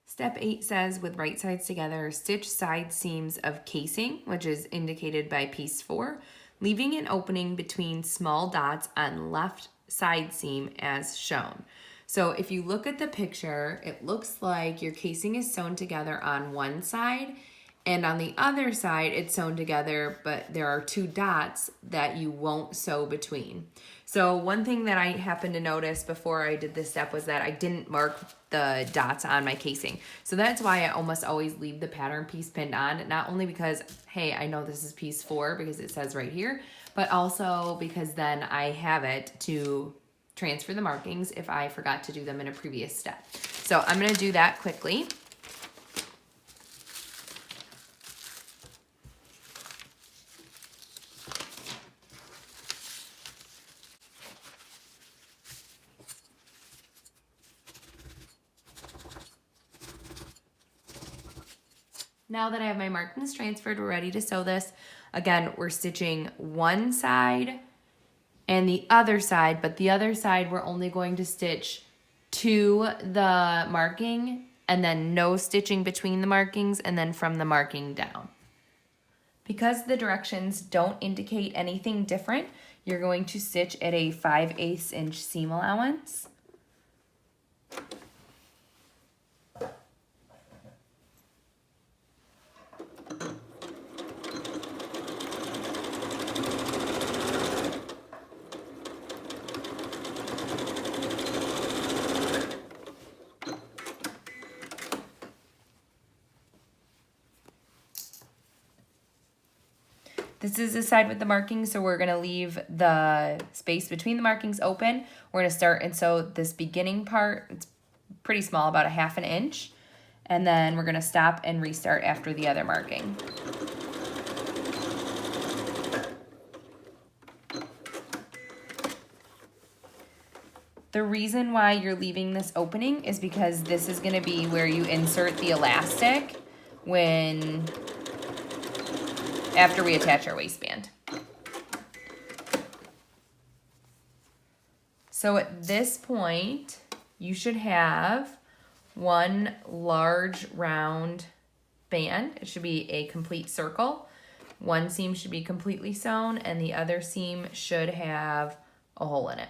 Step 8 says, with right sides together, stitch side seams of casing, which is indicated by piece 4, leaving an opening between small dots on left side seam as shown. So if you look at the picture, it looks like your casing is sewn together on one side, and on the other side it's sewn together, but there are 2 dots that you won't sew between. So one thing that I happened to notice before I did this step was that I didn't mark the dots on my casing. So that's why I almost always leave the pattern piece pinned on, not only because, hey, I know this is piece 4 because it says right here, but also because then I have it to transfer the markings if I forgot to do them in a previous step. So I'm gonna do that quickly. Now that I have my markings transferred, we're ready to sew this. Again, we're stitching one side and the other side, but the other side we're only going to stitch to the marking and then no stitching between the markings and then from the marking down. Because the directions don't indicate anything different, you're going to stitch at a 5/8 inch seam allowance. This is the side with the markings, so we're gonna leave the space between the markings open. We're gonna start and sew this beginning part. It's pretty small, about a 1/2 inch. And then we're gonna stop and restart after the other marking. The reason why you're leaving this opening is because this is gonna be where you insert the elastic after we attach our waistband. So at this point, you should have one large round band. It should be a complete circle. One seam should be completely sewn and the other seam should have a hole in it.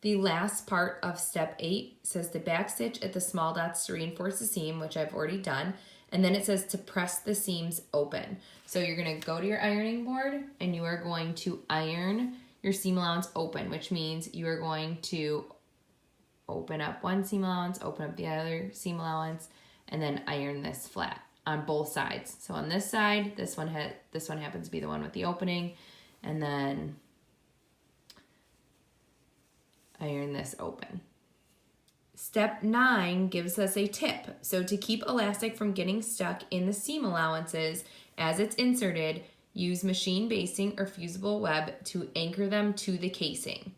The last part of step 8 says to backstitch at the small dots to reinforce the seam, which I've already done. And then it says to press the seams open. So you're gonna go to your ironing board and you are going to iron your seam allowance open, which means you are going to open up one seam allowance, open up the other seam allowance, and then iron this flat on both sides. So on this side, this one happens to be the one with the opening, and then iron this open. Step 9 gives us a tip. So to keep elastic from getting stuck in the seam allowances as it's inserted, use machine basting or fusible web to anchor them to the casing.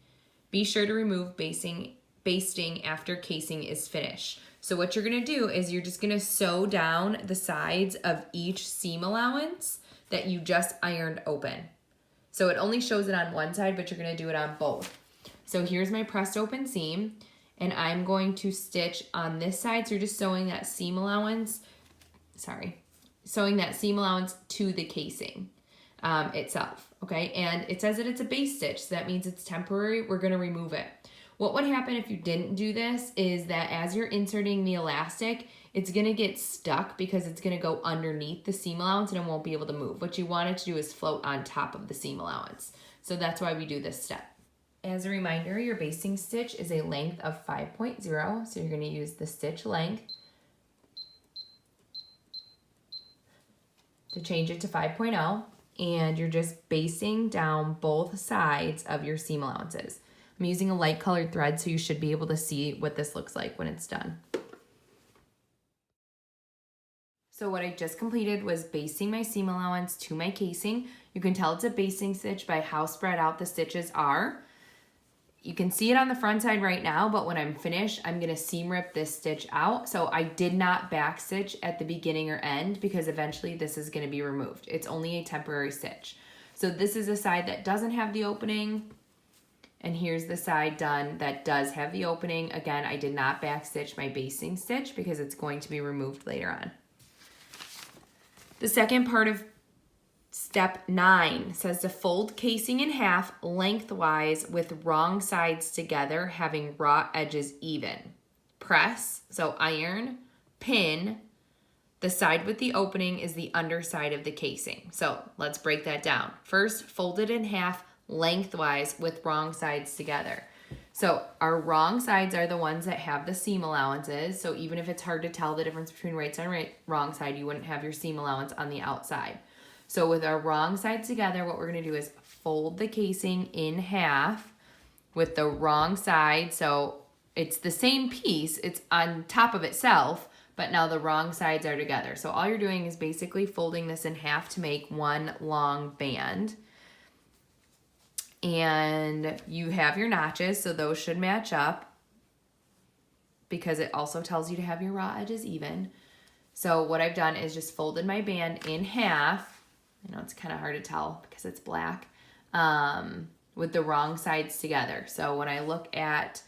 Be sure to remove basting after casing is finished. So what you're gonna do is you're just gonna sew down the sides of each seam allowance that you just ironed open. So it only shows it on one side, but you're gonna do it on both. So here's my pressed open seam, and I'm going to stitch on this side. So you're just sewing that seam allowance, to the casing itself, okay? And it says that it's a base stitch, so that means it's temporary. We're gonna remove it. What would happen if you didn't do this is that as you're inserting the elastic, it's gonna get stuck because it's gonna go underneath the seam allowance and it won't be able to move. What you want it to do is float on top of the seam allowance. So that's why we do this step. As a reminder, your basting stitch is a length of 5.0, so you're going to use the stitch length to change it to 5.0, and you're just basting down both sides of your seam allowances. I'm using a light colored thread, so you should be able to see what this looks like when it's done. So what I just completed was basting my seam allowance to my casing. You can tell it's a basting stitch by how spread out the stitches are. You can see it on the front side right now, but when I'm finished, I'm gonna seam rip this stitch out. So I did not back stitch at the beginning or end because eventually this is gonna be removed. It's only a temporary stitch. So this is a side that doesn't have the opening. And here's the side done that does have the opening. Again, I did not backstitch my basting stitch because it's going to be removed later on. The second part of step 9 says to fold casing in half lengthwise with wrong sides together, having raw edges even. Press, so iron, pin. The side with the opening is the underside of the casing. So let's break that down. First, fold it in half lengthwise with wrong sides together. So our wrong sides are the ones that have the seam allowances. So even if it's hard to tell the difference between right side and wrong side, you wouldn't have your seam allowance on the outside. So with our wrong sides together, what we're going to do is fold the casing in half with the wrong side. So it's the same piece, it's on top of itself, but now the wrong sides are together. So all you're doing is basically folding this in half to make one long band. And you have your notches, so those should match up because it also tells you to have your raw edges even. So what I've done is just folded my band in half. I know it's kind of hard to tell because it's black, with the wrong sides together. So when I look at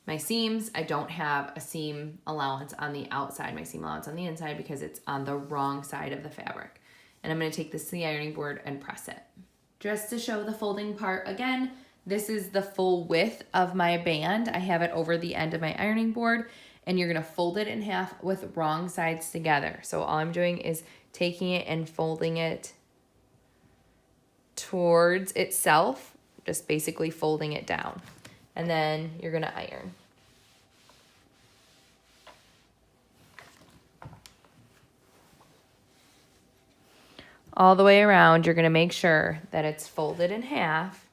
my seams, I don't have a seam allowance on the outside, my seam allowance on the inside because it's on the wrong side of the fabric. And I'm going to take this to the ironing board and press it. Just to show the folding part again, this is the full width of my band. I have it over the end of my ironing board, and you're gonna fold it in half with wrong sides together. So all I'm doing is taking it and folding it towards itself, just basically folding it down. And then you're gonna iron. All the way around, you're gonna make sure that it's folded in half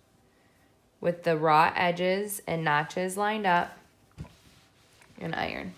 with the raw edges and notches lined up and iron.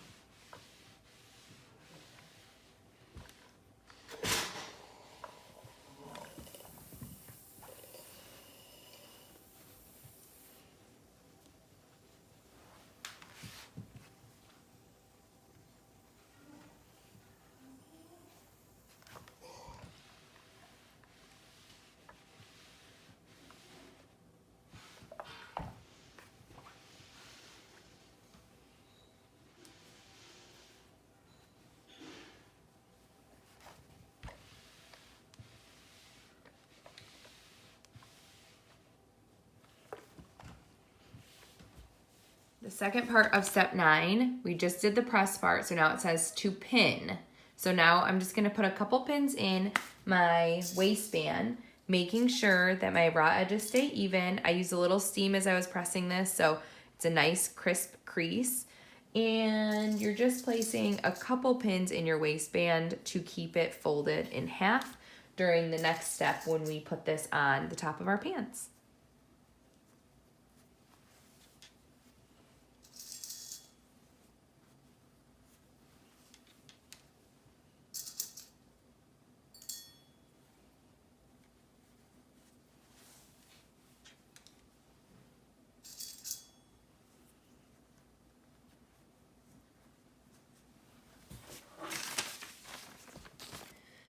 The second part of step 9, we just did the press part, so now it says to pin. So now I'm just gonna put a couple pins in my waistband, making sure that my raw edges stay even. I used a little steam as I was pressing this, so it's a nice crisp crease. And you're just placing a couple pins in your waistband to keep it folded in half during the next step when we put this on the top of our pants.